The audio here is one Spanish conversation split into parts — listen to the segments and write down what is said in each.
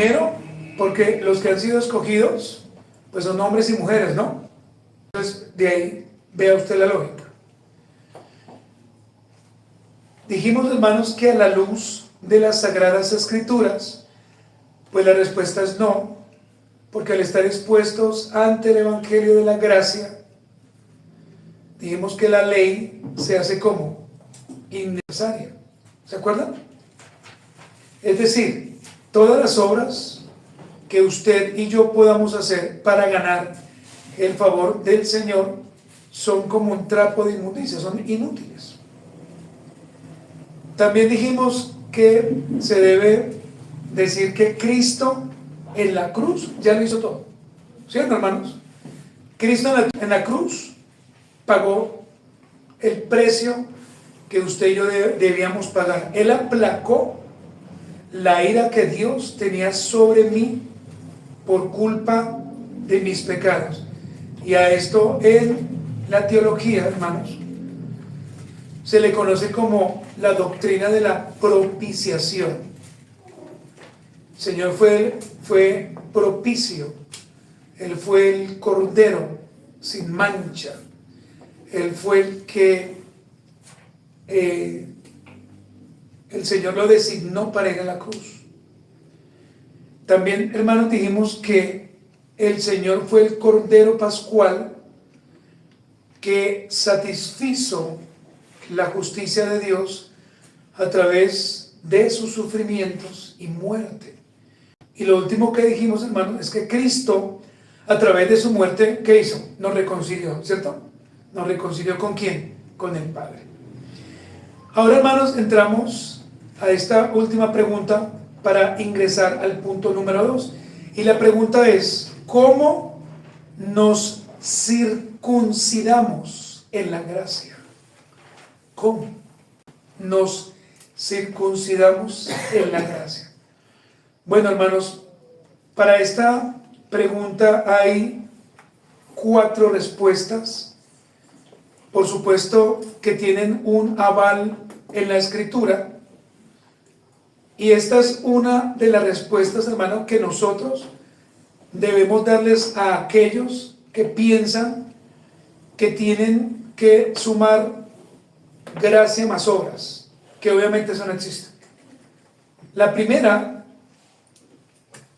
Primero, porque los que han sido escogidos, pues son hombres y mujeres, ¿no? Entonces, de ahí vea usted la lógica. Dijimos, hermanos, que a la luz de las Sagradas Escrituras, pues la respuesta es no, porque al estar expuestos ante el Evangelio de la Gracia, dijimos que la ley se hace como innecesaria. ¿Se acuerdan? Es decir, todas las obras que usted y yo podamos hacer para ganar el favor del Señor son como un trapo de inmundicia, son inútiles. También dijimos que se debe decir que Cristo en la cruz ya lo hizo todo. ¿Cierto, hermanos? Cristo en la cruz pagó el precio que usted y yo debíamos pagar. Él aplacó la ira que Dios tenía sobre mí por culpa de mis pecados. Y a esto en la teología, hermanos, se le conoce como la doctrina de la propiciación. El Señor fue propicio. Él fue el cordero sin mancha. Él fue el que el Señor lo designó para ir a la cruz. También, hermanos, dijimos que el Señor fue el Cordero Pascual que satisfizo la justicia de Dios a través de sus sufrimientos y muerte. Y lo último que dijimos, hermanos, es que Cristo, a través de su muerte, ¿qué hizo? Nos reconcilió, ¿cierto? ¿Nos reconcilió con quién? Con el Padre. Ahora, hermanos, entramos a esta última pregunta para ingresar al punto número 2. Y la pregunta es, ¿cómo nos circuncidamos en la gracia? ¿Cómo nos circuncidamos en la gracia? Bueno, hermanos, para esta pregunta hay 4 respuestas. Por supuesto que tienen un aval en la Escritura. Y esta es una de las respuestas, hermano, que nosotros debemos darles a aquellos que piensan que tienen que sumar gracia más obras, que obviamente eso no existe. La primera,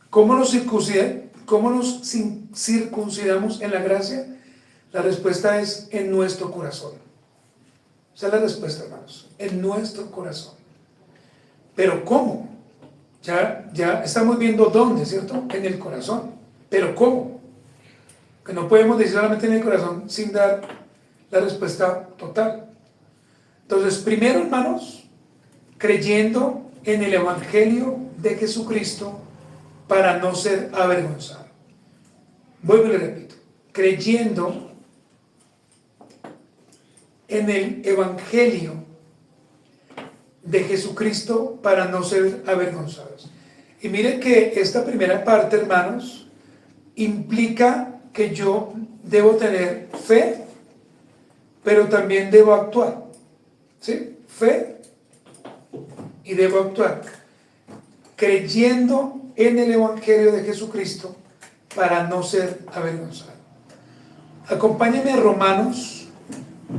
¿cómo nos circuncidamos en la gracia? La respuesta es en nuestro corazón. Esa es la respuesta, hermanos, en nuestro corazón. Pero ¿cómo? Ya estamos viendo dónde, ¿cierto? En el corazón. Pero ¿cómo? Que no podemos decir solamente en el corazón sin dar la respuesta total. Entonces, primero, hermanos, creyendo en el Evangelio de Jesucristo para no ser avergonzado. Vuelvo y le repito, creyendo en el Evangelio de Jesucristo para no ser avergonzados. Y miren que esta primera parte, hermanos, implica que yo debo tener fe, pero también debo actuar. ¿Sí? Fe y debo actuar. Creyendo en el Evangelio de Jesucristo para no ser avergonzado. Acompáñenme a Romanos,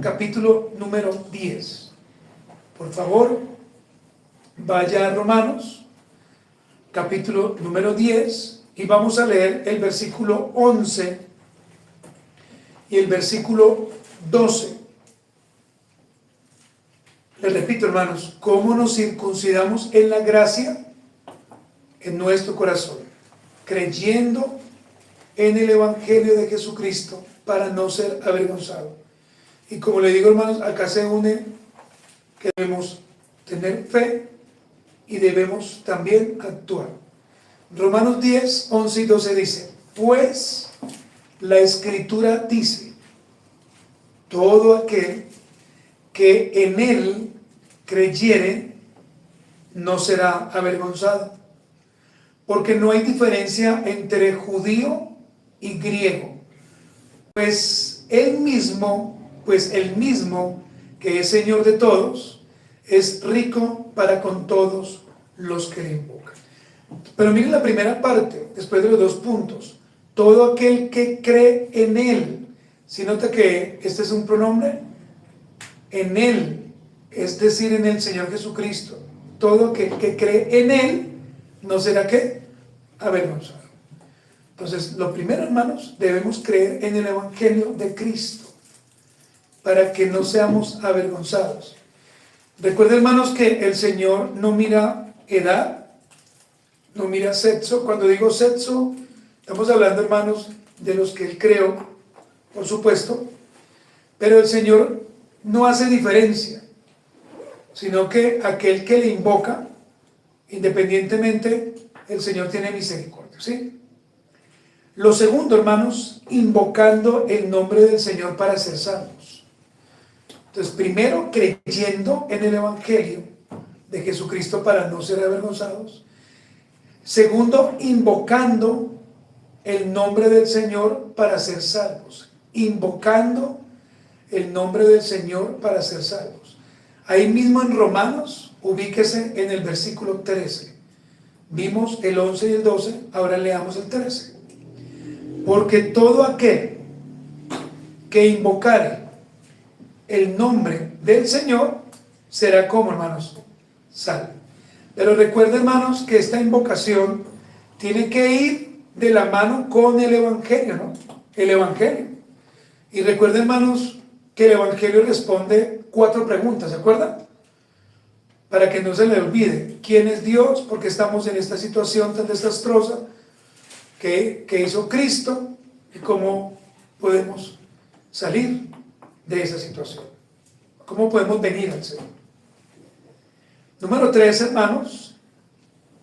capítulo número 10. Por favor, vaya a Romanos, capítulo número 10, y vamos a leer el versículo 11 y el versículo 12. Les repito, hermanos, ¿cómo nos circuncidamos en la gracia? En nuestro corazón, creyendo en el Evangelio de Jesucristo para no ser avergonzado. Y como le digo, hermanos, acá se une que debemos tener fe y debemos también actuar. Romanos 10, 11 y 12 dice, pues la Escritura dice, todo aquel que en él creyere no será avergonzado, porque no hay diferencia entre judío y griego, pues el mismo que es Señor de todos, es rico para con todos los que le invocan. Pero miren la primera parte, después de los dos puntos. Todo aquel que cree en Él. ¿Sí nota que este es un pronombre? En Él, es decir, en el Señor Jesucristo. Todo aquel que cree en Él, ¿no será qué? Avergonzado. Entonces, lo primero, hermanos, debemos creer en el Evangelio de Cristo, para que no seamos avergonzados. Recuerden, hermanos, que el Señor no mira edad, no mira sexo. Cuando digo sexo, estamos hablando, hermanos, de los que Él creó, por supuesto, pero el Señor no hace diferencia, sino que aquel que le invoca, independientemente, el Señor tiene misericordia, ¿sí? Lo segundo, hermanos, invocando el nombre del Señor para ser salvos. Entonces, primero, creyendo en el Evangelio de Jesucristo para no ser avergonzados. Segundo, invocando el nombre del Señor para ser salvos. Invocando el nombre del Señor para ser salvos. Ahí mismo en Romanos, ubíquese en el versículo 13. Vimos el 11 y el 12, ahora leamos el 13. Porque todo aquel que invocare el nombre del Señor será como, hermanos, salvo. Pero recuerden, hermanos, que esta invocación tiene que ir de la mano con el Evangelio, ¿no? El Evangelio. Y recuerden, hermanos, que el Evangelio responde 4 preguntas, ¿se acuerdan? Para que no se le olvide quién es Dios, porque estamos en esta situación tan desastrosa que hizo Cristo y cómo podemos salir de esa situación. ¿Cómo podemos venir al Señor? Número 3, hermanos,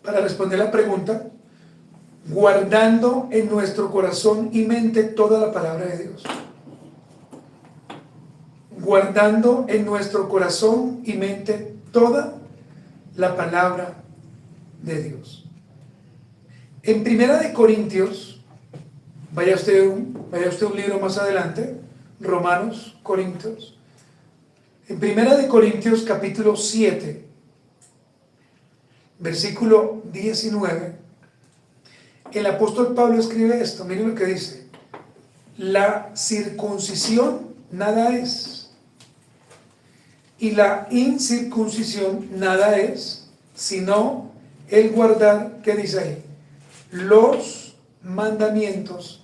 para responder la pregunta, guardando en nuestro corazón y mente toda la palabra de Dios. Guardando en nuestro corazón y mente toda la palabra de Dios. En Primera de Corintios, vaya usted un libro más adelante, Romanos, Corintios. En Primera de Corintios capítulo 7, versículo 19, el apóstol Pablo escribe esto, miren lo que dice: la circuncisión nada es, y la incircuncisión nada es, sino el guardar, ¿qué dice ahí? Los mandamientos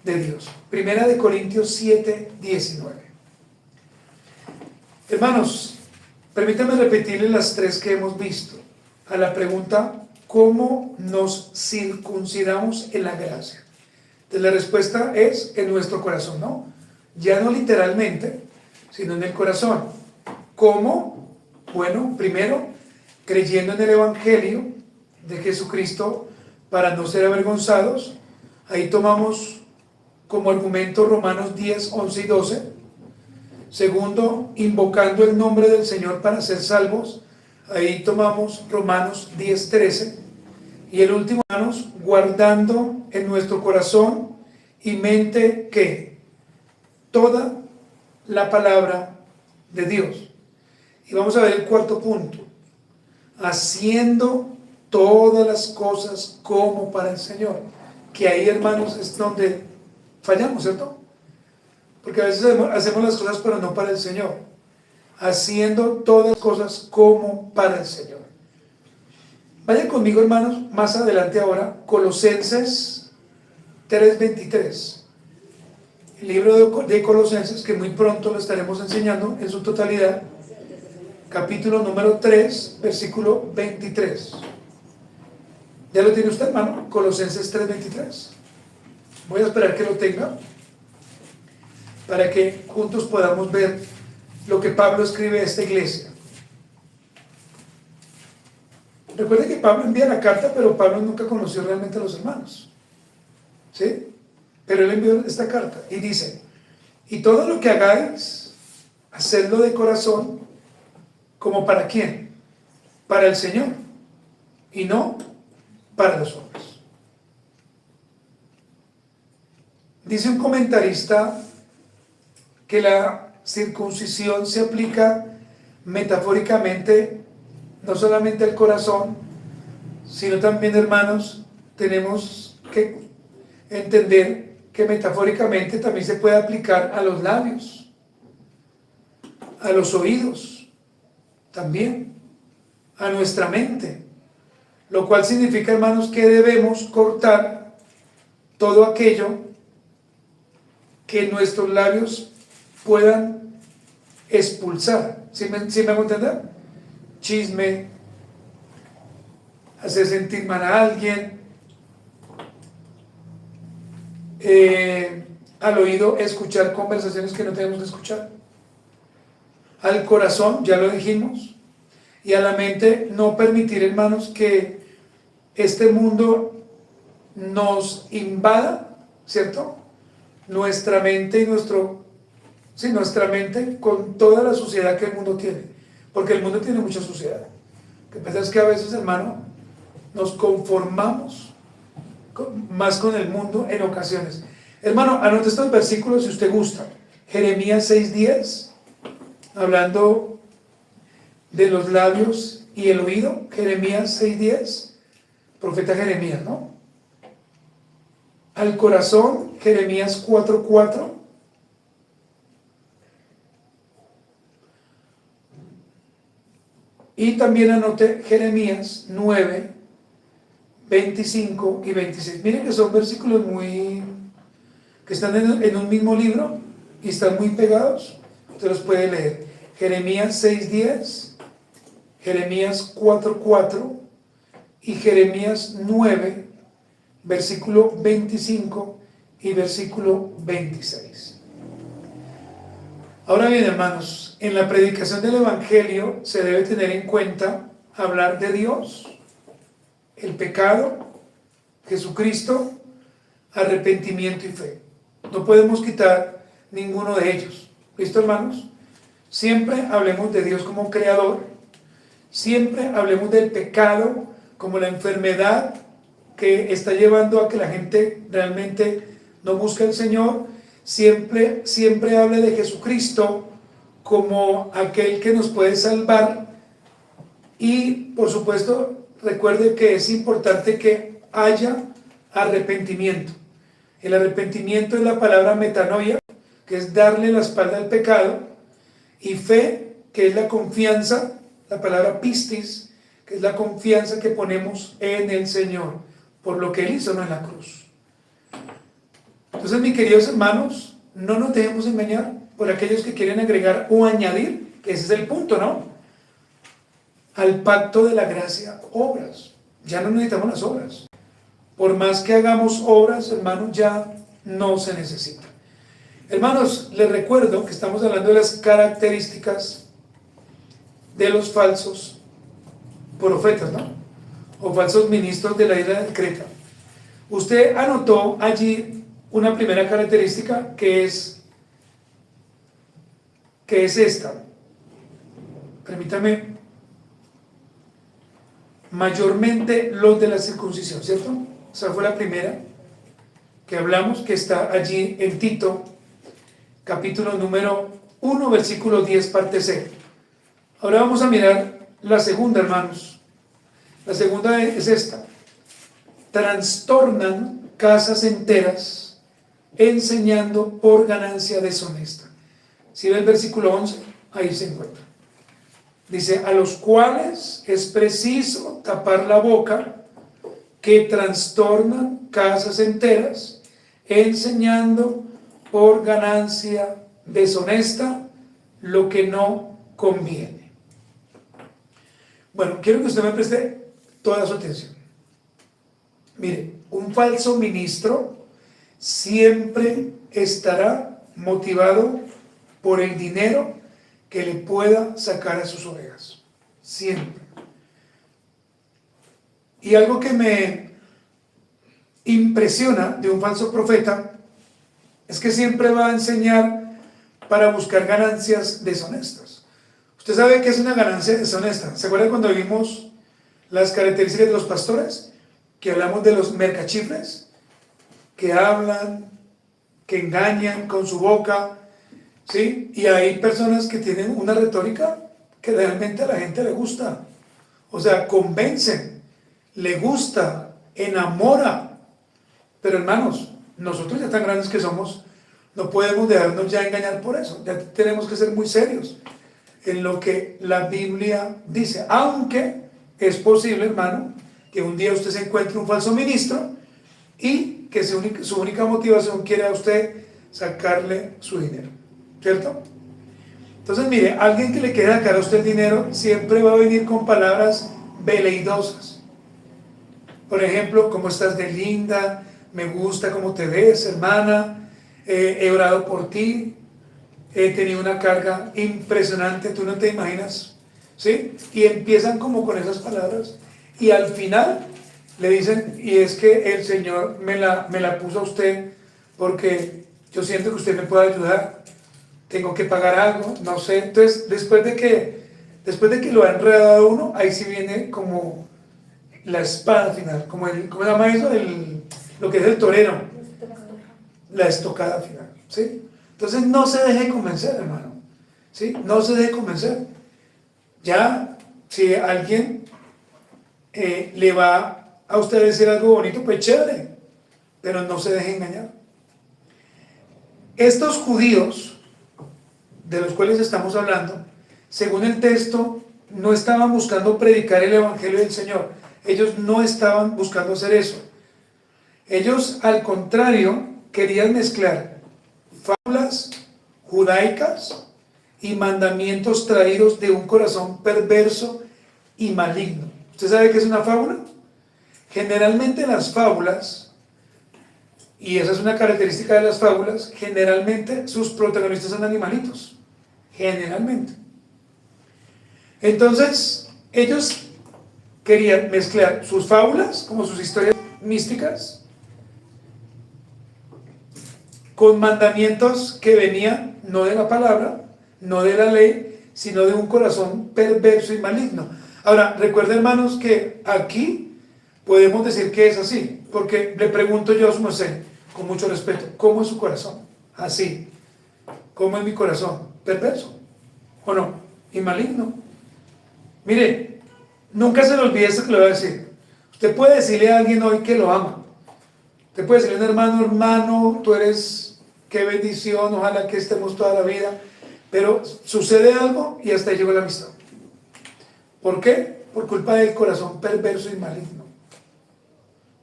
de Dios. Primera de Corintios 7, 19. Hermanos, permítanme repetirles las 3 que hemos visto. A la pregunta, ¿cómo nos circuncidamos en la gracia? Entonces la respuesta es en nuestro corazón, ¿no? Ya no literalmente, sino en el corazón. ¿Cómo? Bueno, primero, creyendo en el Evangelio de Jesucristo para no ser avergonzados. Ahí tomamos como argumento Romanos 10, 11 y 12. Segundo, invocando el nombre del Señor para ser salvos. Ahí tomamos Romanos 10, 13. Y el último, hermanos, guardando en nuestro corazón y mente, ¿qué? Toda la palabra de Dios. Y vamos a ver el cuarto punto. Haciendo todas las cosas como para el Señor. Que ahí, hermanos, es donde fallamos, ¿cierto? Porque a veces hacemos las cosas pero no para el Señor. Haciendo todas las cosas como para el Señor. Vayan conmigo, hermanos, más adelante ahora, Colosenses 3:23. El libro de Colosenses, que muy pronto lo estaremos enseñando en su totalidad. Capítulo número 3, versículo 23. ¿Ya lo tiene usted, hermano? Colosenses 3:23. Voy a esperar que lo tenga para que juntos podamos ver lo que Pablo escribe a esta iglesia. Recuerden que Pablo envía la carta, pero Pablo nunca conoció realmente a los hermanos, ¿sí? Pero él envió esta carta y dice: y todo lo que hagáis, hacedlo de corazón, ¿como para quién? Para el Señor, y no para los hombres. Dice un comentarista que la circuncisión se aplica metafóricamente no solamente al corazón, sino también, hermanos, tenemos que entender que metafóricamente también se puede aplicar a los labios, a los oídos, también, a nuestra mente. Lo cual significa, hermanos, que debemos cortar todo aquello que nuestros labios puedan expulsar. ¿Sí me hago entender? Chisme, hacer sentir mal a alguien, al oído escuchar conversaciones que no tenemos que escuchar, al corazón, ya lo dijimos, y a la mente no permitir, hermanos, que este mundo nos invada, ¿cierto? Nuestra mente y nuestra mente con toda la suciedad que el mundo tiene, porque el mundo tiene mucha suciedad. Lo que pasa es que a veces, hermano, nos conformamos más con el mundo en ocasiones. Hermano, anote estos versículos si usted gusta. Jeremías 6:10, hablando de los labios y el oído. Jeremías 6:10, profeta Jeremías, ¿no? Al corazón, Jeremías 4:4. Y también anote Jeremías 9:25 y 26. Miren que son versículos que están en un mismo libro y están muy pegados. Usted los puede leer. Jeremías 6:10, Jeremías 4:4 y Jeremías 9, versículo 25 y versículo 26. Ahora bien, hermanos, en la predicación del Evangelio se debe tener en cuenta hablar de Dios, el pecado, Jesucristo, arrepentimiento y fe. No podemos quitar ninguno de ellos. ¿Listo, hermanos? Siempre hablemos de Dios como creador, siempre hablemos del pecado como la enfermedad que está llevando a que la gente realmente no busque al Señor. Siempre hable de Jesucristo como aquel que nos puede salvar. Y por supuesto, recuerde que es importante que haya arrepentimiento. El arrepentimiento es la palabra metanoia, que es darle la espalda al pecado, y fe, que es la confianza, la palabra pistis, que es la confianza que ponemos en el Señor, por lo que Él hizo en la cruz. Entonces, mis queridos hermanos, no nos dejemos engañar por aquellos que quieren agregar o añadir, que ese es el punto, ¿no? Al pacto de la gracia, obras. Ya no necesitamos las obras. Por más que hagamos obras, hermanos, ya no se necesita. Hermanos, les recuerdo que estamos hablando de las características de los falsos profetas, ¿no? O falsos ministros de la isla de Creta. Usted anotó allí una primera característica que es esta. Permítame. Mayormente los de la circuncisión, ¿cierto? Esa fue la primera que hablamos, que está allí en Tito, capítulo número 1, versículo 10, parte C. Ahora vamos a mirar la segunda, hermanos. La segunda es esta. Trastornan casas enteras enseñando por ganancia deshonesta. Si ve el versículo 11, ahí se encuentra. Dice, a los cuales es preciso tapar la boca, que trastornan casas enteras, enseñando por ganancia deshonesta lo que no conviene. Bueno, quiero que usted me preste toda su atención. Mire, un falso ministro siempre estará motivado por el dinero que le pueda sacar a sus ovejas. Siempre. Y algo que me impresiona de un falso profeta es que siempre va a enseñar para buscar ganancias deshonestas. Usted sabe qué es una ganancia deshonesta. ¿Se acuerdan cuando vimos las características de los pastores? Que hablamos de los mercachifles, que hablan, que engañan con su boca, ¿sí? Y hay personas que tienen una retórica que realmente a la gente le gusta. O sea, convencen. le gusta, enamora. Pero hermanos, nosotros ya tan grandes que somos, no podemos dejarnos ya engañar por eso. Ya tenemos que ser muy serios en lo que la Biblia dice. Aunque es posible, hermano, que un día usted se encuentre un falso ministro y que su única motivación quiera a usted sacarle su dinero, ¿cierto? Entonces, mire, alguien que le quiera sacar a usted el dinero siempre va a venir con palabras veleidosas. Por ejemplo, ¿cómo estás de linda? Me gusta cómo te ves, hermana. He orado por ti. He tenido una carga impresionante, tú no te imaginas, ¿sí? Y empiezan como con esas palabras. Y al final le dicen, y es que el Señor me la puso a usted porque yo siento que usted me puede ayudar. Tengo que pagar algo, no sé. Entonces, después de que lo ha enredado a uno, ahí sí viene como la espada final, ¿cómo se llama eso? Lo que es el torero, la estocada final, ¿sí? Entonces no se deje convencer, hermano, ¿sí? No se deje convencer. Ya, si alguien le va a usted decir algo bonito, pues chévere, pero no se deje engañar. Estos judíos de los cuales estamos hablando, según el texto, no estaban buscando predicar el evangelio del Señor. Ellos no estaban buscando hacer eso. Ellos, al contrario, querían mezclar fábulas judaicas y mandamientos traídos de un corazón perverso y maligno. ¿Usted sabe qué es una fábula? Generalmente las fábulas, y esa es una característica de las fábulas, generalmente sus protagonistas son animalitos. Generalmente. Entonces, ellos querían mezclar sus fábulas, como sus historias místicas, con mandamientos que venían no de la palabra, no de la ley, sino de un corazón perverso y maligno. Ahora, recuerden, hermanos, que aquí podemos decir que es así, porque le pregunto yo a su merced, con mucho respeto, ¿cómo es su corazón? Así. ¿Cómo es mi corazón? ¿Perverso? ¿O no? ¿Y maligno? Mire, nunca se le olvide esto que le voy a decir. Usted puede decirle a alguien hoy que lo ama. Usted puede decirle a un hermano, hermano, tú eres, qué bendición, ojalá que estemos toda la vida. Pero sucede algo y hasta ahí llegó la amistad. ¿Por qué? Por culpa del corazón perverso y maligno.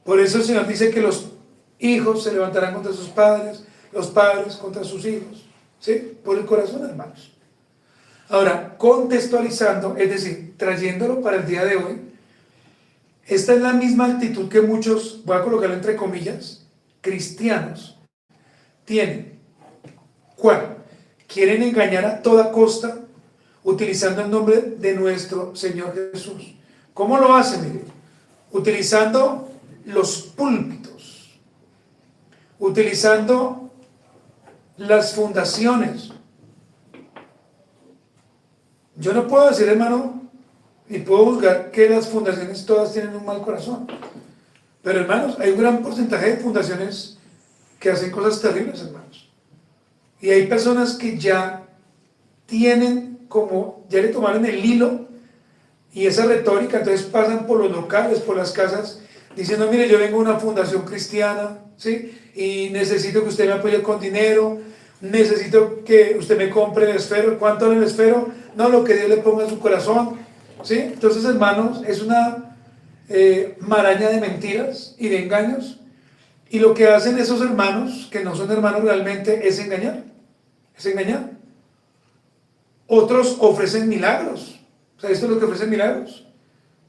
Por eso el Señor dice que los hijos se levantarán contra sus padres, los padres contra sus hijos. ¿Sí? Por el corazón, hermanos. Ahora, contextualizando, es decir, trayéndolo para el día de hoy, esta es la misma actitud que muchos, voy a colocarlo entre comillas, cristianos, tienen. ¿Cuál? Quieren engañar a toda costa utilizando el nombre de nuestro Señor Jesús. ¿Cómo lo hacen? Mire, utilizando los púlpitos, utilizando las fundaciones. Yo no puedo decir, hermano, y puedo juzgar que las fundaciones todas tienen un mal corazón. Pero, hermanos, hay un gran porcentaje de fundaciones que hacen cosas terribles, hermanos. Y hay personas que ya tienen como, ya le tomaron el hilo y esa retórica, entonces pasan por los locales, por las casas, diciendo, mire, yo vengo de una fundación cristiana, ¿sí? Y necesito que usted me apoye con dinero, necesito que usted me compre el esfero. ¿Cuánto vale el esfero? No, lo que Dios le ponga en su corazón, ¿sí? Entonces, hermanos, es una maraña de mentiras y de engaños, y lo que hacen esos hermanos, que no son hermanos realmente, es engañar, es engañar. Otros ofrecen milagros. ¿Sabes esto es lo que ofrecen milagros?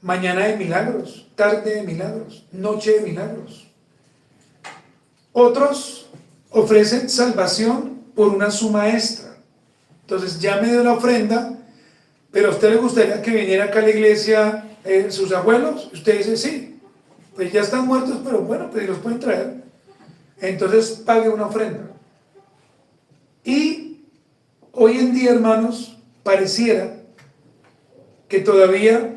Mañana de milagros, tarde de milagros, noche de milagros. Otros ofrecen salvación por una suma extra. Entonces, ya me dio la ofrenda, pero a usted le gustaría que viniera acá a la iglesia sus abuelos. Usted dice, sí, pues ya están muertos, pero bueno, pues los pueden traer. Entonces, pague una ofrenda. Y hoy en día, hermanos, pareciera que todavía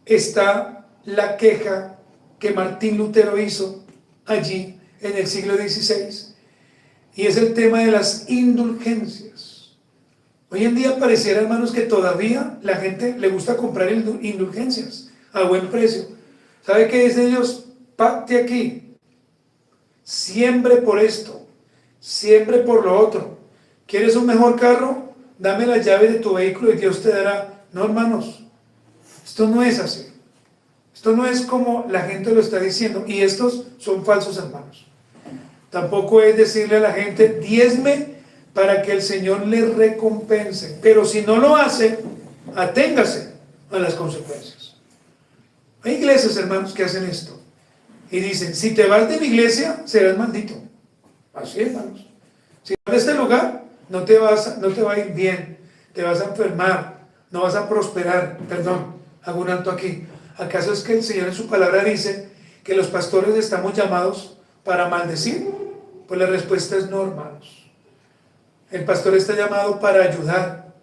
está la queja que Martín Lutero hizo allí en el siglo XVI, y es el tema de las indulgencias. Hoy en día pareciera, hermanos, que todavía la gente le gusta comprar indulgencias a buen precio. ¿Sabe qué dicen ellos? Pacte aquí, siembre por esto, siembre por lo otro. ¿Quieres un mejor carro? Dame la llave de tu vehículo y Dios te dará. No, hermanos, esto no es así. Esto no es como la gente lo está diciendo, y estos son falsos hermanos. Tampoco es decirle a la gente, diezme para que el Señor le recompense, pero si no lo hace, aténgase a las consecuencias. Hay iglesias, hermanos, que hacen esto y dicen, si te vas de mi iglesia, serás maldito. Así, hermanos. Si vas de este lugar, no te va a ir bien, te vas a enfermar, no vas a prosperar. Perdón, hago un alto aquí. ¿Acaso es que el Señor en su palabra dice que los pastores estamos llamados para maldecir? Pues la respuesta es no, hermanos. El pastor está llamado para ayudar.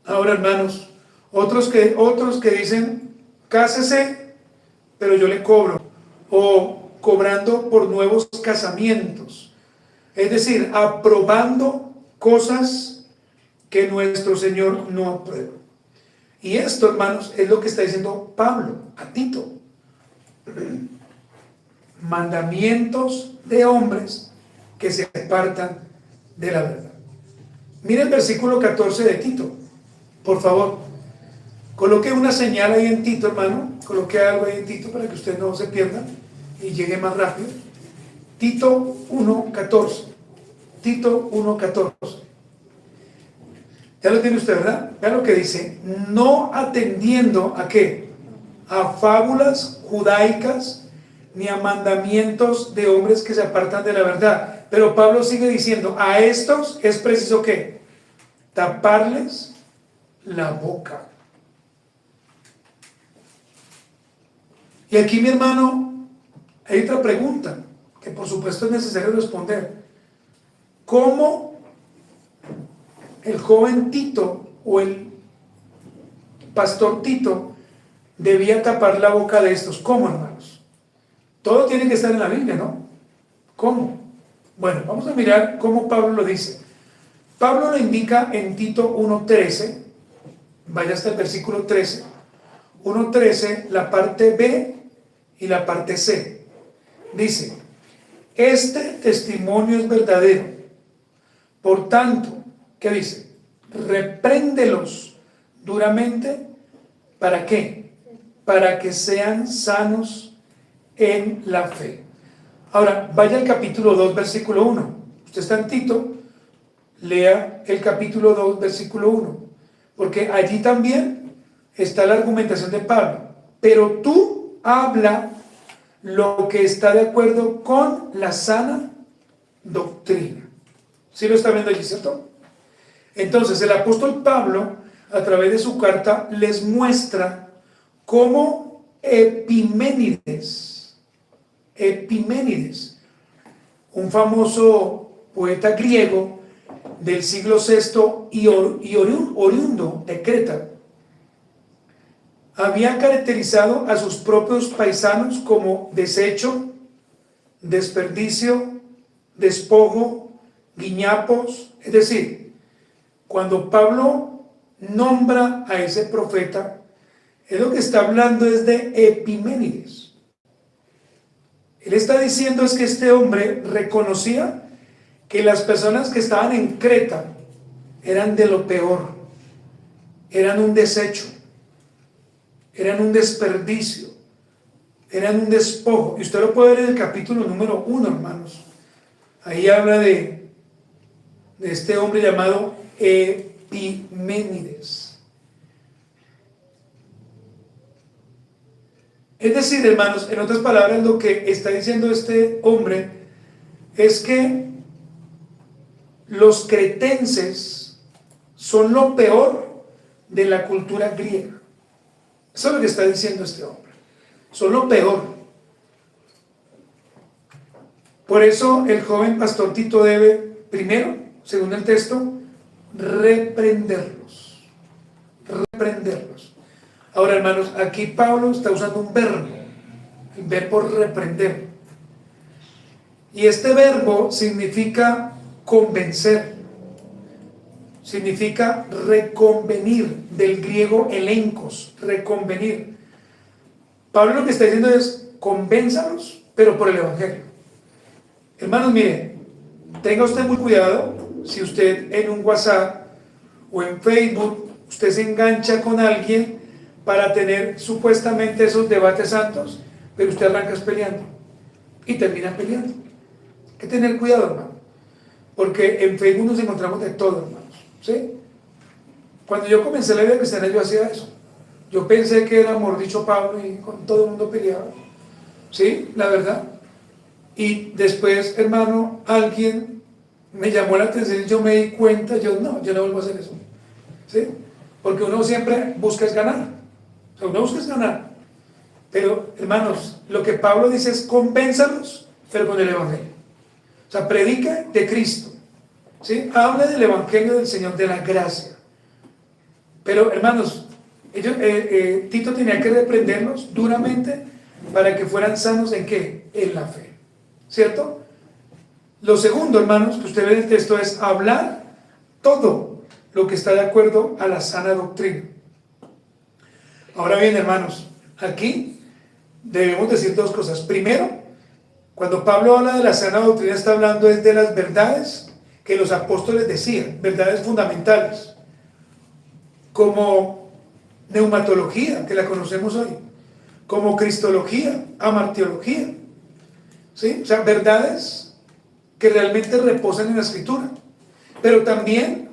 Ahora, hermanos, otros que dicen, cásese, pero yo le cobro, o cobrando por nuevos casamientos. Es decir, aprobando cosas que nuestro Señor no aprueba. Y esto, hermanos, es lo que está diciendo Pablo a Tito. Mandamientos de hombres que se apartan de la verdad. Miren el versículo 14 de Tito, por favor. Coloque una señal ahí en Tito, hermano. Coloque algo ahí en Tito para que usted no se pierda y llegue más rápido. Tito 1:14. Tito 1:14. Ya lo tiene usted, ¿verdad? Vea lo que dice. No atendiendo a ¿qué? A fábulas judaicas ni a mandamientos de hombres que se apartan de la verdad. Pero Pablo sigue diciendo, a estos es preciso ¿qué? Taparles la boca. Y aquí, mi hermano, hay otra pregunta que por supuesto es necesario responder. ¿Cómo el joven Tito o el pastor Tito debía tapar la boca de estos? ¿Cómo, hermanos? Todo tiene que estar en la Biblia, ¿no? ¿Cómo? Bueno, vamos a mirar cómo Pablo lo dice. Pablo lo indica en Tito 1:13. Vaya hasta el versículo 13. 1:13, la parte B y la parte C. Dice, este testimonio es verdadero. Por tanto, ¿qué dice? Repréndelos duramente. ¿Para qué? Para que sean sanos en la fe. Ahora, vaya al capítulo 2, versículo 1. Usted está en Tito, lea el capítulo 2, versículo 1. Porque allí también está la argumentación de Pablo. Pero tú habla lo que está de acuerdo con la sana doctrina. ¿Sí lo está viendo allí, cierto? Entonces el apóstol Pablo, a través de su carta, les muestra cómo Epiménides, un famoso poeta griego del siglo VI y oriundo de Creta, había caracterizado a sus propios paisanos como desecho, desperdicio, despojo, guiñapos. Es decir, cuando Pablo nombra a ese profeta, él lo que está hablando es de Epiménides. Él está diciendo es que este hombre reconocía que las personas que estaban en Creta eran de lo peor, eran un desecho, eran un desperdicio, eran un despojo. Y usted lo puede ver en el capítulo número 1, hermanos. Ahí habla de este hombre llamado Epiménides. Es decir, hermanos, en otras palabras, lo que está diciendo este hombre es que los cretenses son lo peor de la cultura griega. Eso es lo que está diciendo este hombre. Son lo peor. Por eso el joven pastor Tito debe, primero, según el texto, reprenderlos. Reprenderlos. Ahora, hermanos, aquí Pablo está usando un verbo, el verbo reprender. Y este verbo significa convencer, significa reconvenir, del griego elencos, reconvenir. Pablo lo que está diciendo es, convénzalos, pero por el Evangelio. Hermanos, miren, tenga usted muy cuidado si usted en un WhatsApp o en Facebook, usted se engancha con alguien para tener supuestamente esos debates santos, pero usted arranca peleando y termina peleando. Hay que tener cuidado, hermano, porque en Facebook nos encontramos de todo, hermanos, ¿sí? Cuando yo comencé la vida cristiana yo hacía eso. Yo pensé que era amor dicho Pablo y con todo el mundo peleaba, ¿sí? La verdad. Y después, hermano, alguien me llamó la atención y yo me di cuenta, yo no vuelvo a hacer eso, ¿sí? Porque uno siempre busca es ganar, o sea, uno busca es ganar. Pero, hermanos, lo que Pablo dice es convénzalos, pero con el Evangelio. O sea, predica de Cristo, ¿sí? Habla del Evangelio del Señor, de la gracia. Pero, hermanos, Tito tenía que reprenderlos duramente para que fueran sanos ¿en qué? En la fe, ¿cierto? Lo segundo, hermanos, que usted ve en el texto es hablar todo lo que está de acuerdo a la sana doctrina. Ahora bien, hermanos, aquí debemos decir dos cosas. Primero, cuando Pablo habla de la sana doctrina, está hablando es de las verdades que los apóstoles decían, verdades fundamentales, como neumatología, que la conocemos hoy, como cristología, amartiología, ¿sí? O sea, verdades que realmente reposan en la Escritura. Pero también,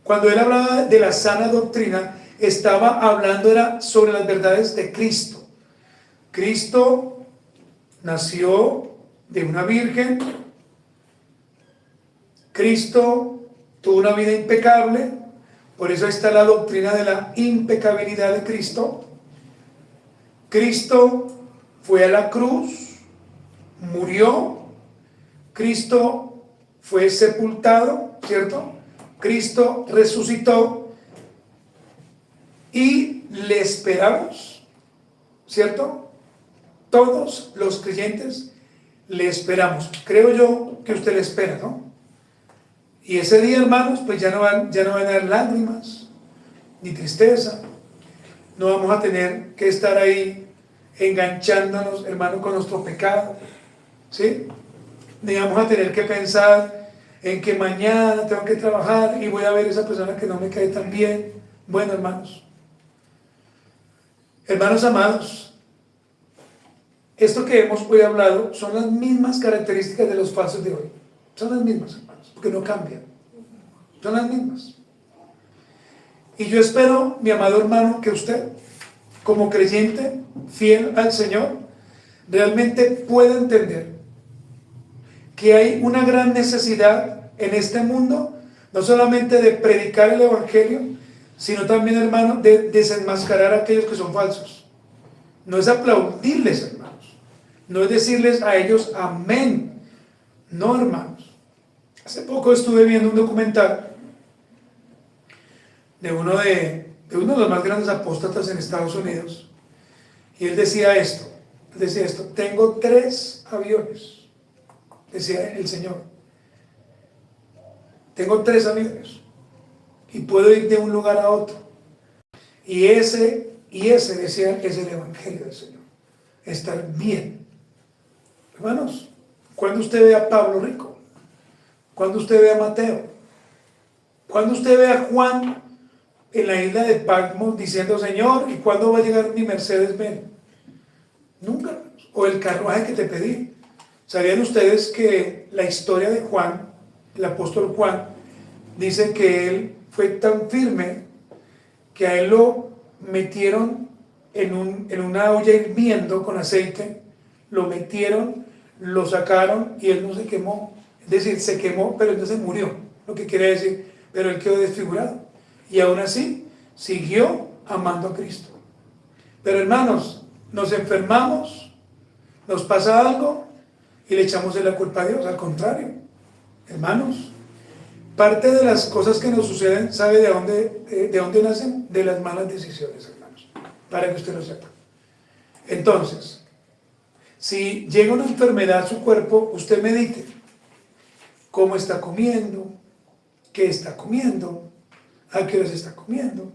cuando él hablaba de la sana doctrina, estaba hablando era sobre las verdades de Cristo. Cristo nació de una virgen, Cristo tuvo una vida impecable, por eso está la doctrina de la impecabilidad de Cristo. Cristo fue a la cruz, murió, Cristo fue sepultado, ¿cierto? Cristo resucitó y le esperamos, ¿cierto? Todos los creyentes le esperamos. Creo yo que usted le espera, ¿no? Y ese día, hermanos, pues ya no van a haber lágrimas, ni tristeza. No vamos a tener que estar ahí enganchándonos, hermanos, con nuestro pecado, ¿sí? Ni vamos a tener que pensar en que mañana tengo que trabajar y voy a ver a esa persona que no me cae tan bien. Bueno, hermanos amados, esto que hemos hoy hablado son las mismas características de los falsos de hoy. Son las mismas, hermanos, porque no cambian. Son las mismas. Y yo espero, mi amado hermano, que usted, como creyente fiel al Señor, realmente pueda entender que hay una gran necesidad en este mundo, no solamente de predicar el Evangelio, sino también, hermano, de desenmascarar a aquellos que son falsos. No es aplaudirles, hermanos. No es decirles a ellos amén. No, hermanos. Hace poco estuve viendo un documental de uno de los más grandes apóstatas en Estados Unidos, y él decía esto, tengo 3 aviones, decía el Señor, tengo 3 aviones, y puedo ir de un lugar a otro, y ese decía, es el Evangelio del Señor, estar bien. Hermanos, cuando usted ve a Pablo rico, cuando usted ve a Mateo, cuando usted ve a Juan en la isla de Patmos diciendo, Señor, ¿y cuándo va a llegar mi Mercedes-Benz? Nunca. O el carruaje que te pedí. ¿Sabían ustedes que la historia de Juan, el apóstol Juan, dice que él fue tan firme que a él lo metieron en una olla hirviendo con aceite, lo metieron, lo sacaron y él no se quemó? Es decir, se quemó, pero entonces murió. Lo que quiere decir, pero él quedó desfigurado. Y aún así, siguió amando a Cristo. Pero hermanos, nos enfermamos, nos pasa algo y le echamos la culpa a Dios. Al contrario, hermanos, parte de las cosas que nos suceden, ¿sabe de dónde nacen? De las malas decisiones, hermanos, para que usted lo sepa. Entonces, si llega una enfermedad a su cuerpo, usted medite cómo está comiendo, qué está comiendo, a qué hora se está comiendo.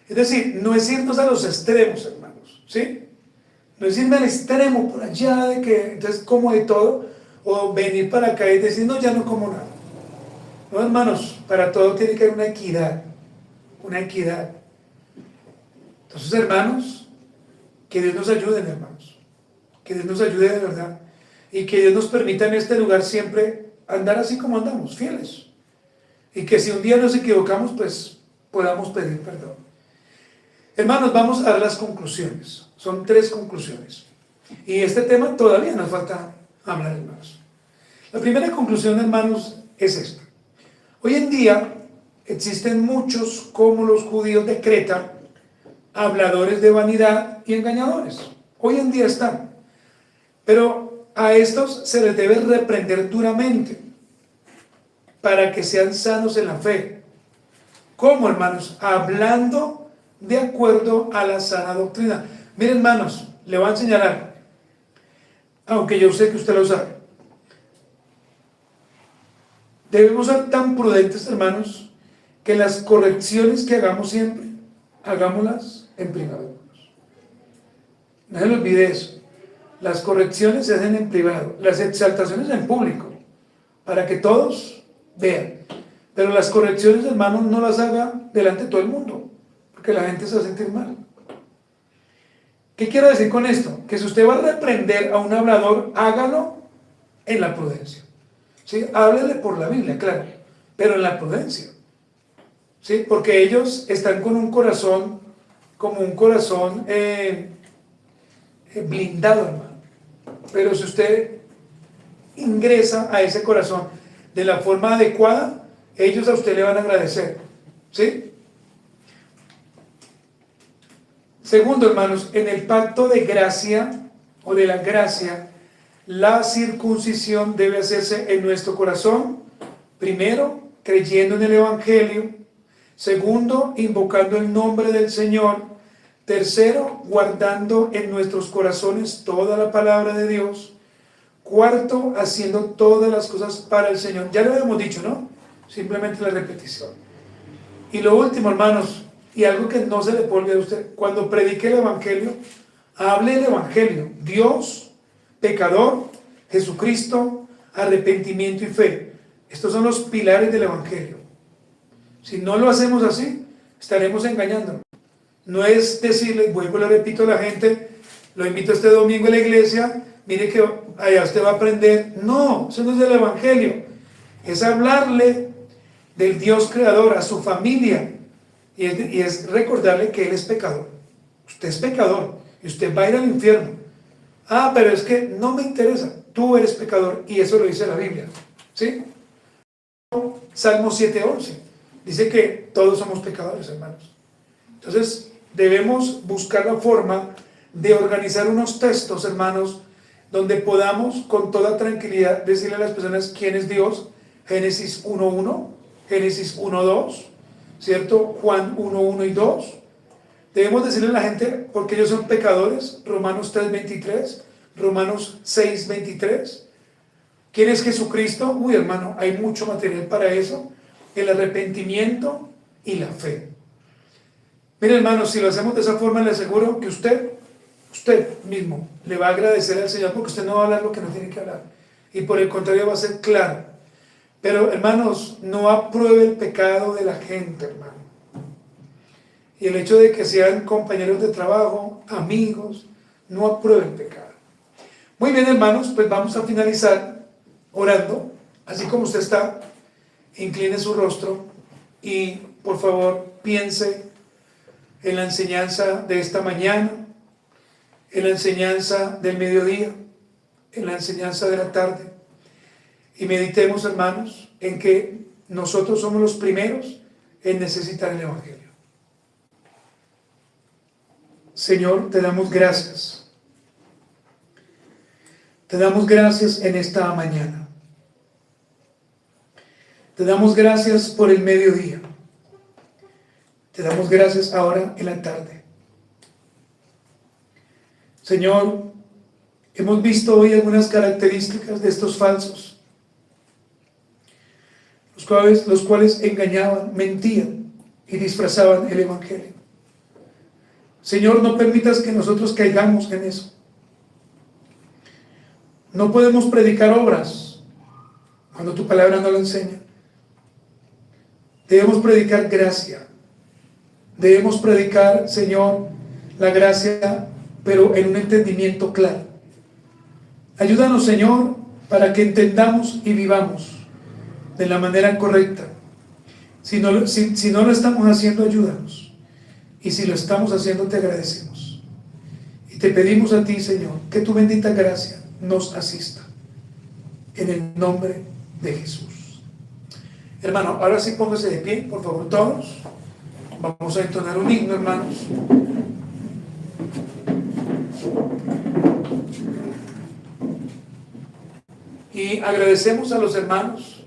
Es decir, no es irnos a los extremos, hermanos, ¿sí? No es irme al extremo por allá de que entonces como de todo, o venir para acá y decir, no, ya no como nada. No, hermanos, para todo tiene que haber una equidad, una equidad. Entonces, hermanos, que Dios nos ayude, hermanos, que Dios nos ayude de verdad, y que Dios nos permita en este lugar siempre andar así como andamos, fieles, y que si un día nos equivocamos, pues podamos pedir perdón. Hermanos, vamos a dar las conclusiones. Son 3 conclusiones. Y este tema todavía nos falta hablar, hermanos. La primera conclusión, hermanos, es esta. Hoy en día existen muchos, como los judíos de Creta, habladores de vanidad y engañadores. Hoy en día están. Pero a estos se les debe reprender duramente para que sean sanos en la fe. ¿Cómo, hermanos? Hablando de acuerdo a la sana doctrina. Miren, hermanos, le voy a enseñar algo, aunque yo sé que usted lo sabe. Debemos ser tan prudentes, hermanos, que las correcciones que hagamos siempre, hagámoslas en privado. No se les olvide eso. Las correcciones se hacen en privado, las exaltaciones en público, para que todos vean. Pero las correcciones, hermanos, no las haga delante de todo el mundo, porque la gente se va a sentir mal. ¿Qué quiero decir con esto? Que si usted va a reprender a un hablador, hágalo en la prudencia. ¿Sí? Háblele por la Biblia, claro, pero en la prudencia. ¿Sí? Porque ellos están con un corazón, como un corazón blindado, hermano. Pero si usted ingresa a ese corazón de la forma adecuada, ellos a usted le van a agradecer. ¿Sí? Segundo, hermanos, en el pacto de gracia o de la gracia, la circuncisión debe hacerse en nuestro corazón. Primero, creyendo en el Evangelio. Segundo, invocando el nombre del Señor. Tercero, guardando en nuestros corazones toda la palabra de Dios. Cuarto, haciendo todas las cosas para el Señor. Ya lo habíamos dicho, ¿no? Simplemente la repetición. Y lo último, hermanos, y algo que no se le puede olvidar a usted, cuando predique el Evangelio, hable el Evangelio. Dios, pecador, Jesucristo, arrepentimiento y fe. Estos son los pilares del Evangelio. Si no lo hacemos así, estaremos engañando. No es decirle, vuelvo y le repito a la gente, lo invito este domingo a la iglesia, mire que allá usted va a aprender. No, eso no es el Evangelio. Es hablarle del Dios creador a su familia y es recordarle que Él es pecador. Usted es pecador y usted va a ir al infierno. Ah, pero es que no me interesa. Tú eres pecador y eso lo dice la Biblia. ¿Sí? Salmo 7:11 dice que todos somos pecadores, hermanos. Entonces debemos buscar la forma de organizar unos textos, hermanos, donde podamos con toda tranquilidad decirle a las personas quién es Dios. Génesis 1:1, Génesis 1:2, ¿cierto? Juan 1:1 y 2. Debemos decirle a la gente porque ellos son pecadores. Romanos 3:23, Romanos 6:23. ¿Quién es Jesucristo? Uy, hermano, hay mucho material para eso. El arrepentimiento y la fe. Mire, hermano, si lo hacemos de esa forma, le aseguro que usted mismo le va a agradecer al Señor, porque usted no va a hablar lo que no tiene que hablar. Y por el contrario va a ser claro. Pero, hermanos, no apruebe el pecado de la gente, hermano. Y el hecho de que sean compañeros de trabajo, amigos, no apruebe el pecado. Muy bien, hermanos, pues vamos a finalizar orando. Así como usted está, incline su rostro y, por favor, piense en la enseñanza de esta mañana, en la enseñanza del mediodía, en la enseñanza de la tarde. Y meditemos, hermanos, en que nosotros somos los primeros en necesitar el Evangelio. Señor, te damos gracias. Te damos gracias en esta mañana. Te damos gracias por el mediodía. Te damos gracias ahora en la tarde. Señor, hemos visto hoy algunas características de estos falsos, los cuales engañaban, mentían y disfrazaban el Evangelio. Señor, no permitas que nosotros caigamos en eso. No podemos predicar obras cuando tu palabra no lo enseña. Debemos predicar gracia. Debemos predicar, Señor, la gracia, pero en un entendimiento claro. Ayúdanos, Señor, para que entendamos y vivamos de la manera correcta. Si no lo estamos haciendo, ayúdanos. Y si lo estamos haciendo, te agradecemos. Y te pedimos a ti, Señor, que tu bendita gracia nos asista. En el nombre de Jesús. Hermano, ahora sí póngase de pie, por favor, todos. Vamos a entonar un himno, hermanos. Y agradecemos a los hermanos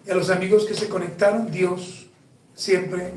y a los amigos que se conectaron. Dios siempre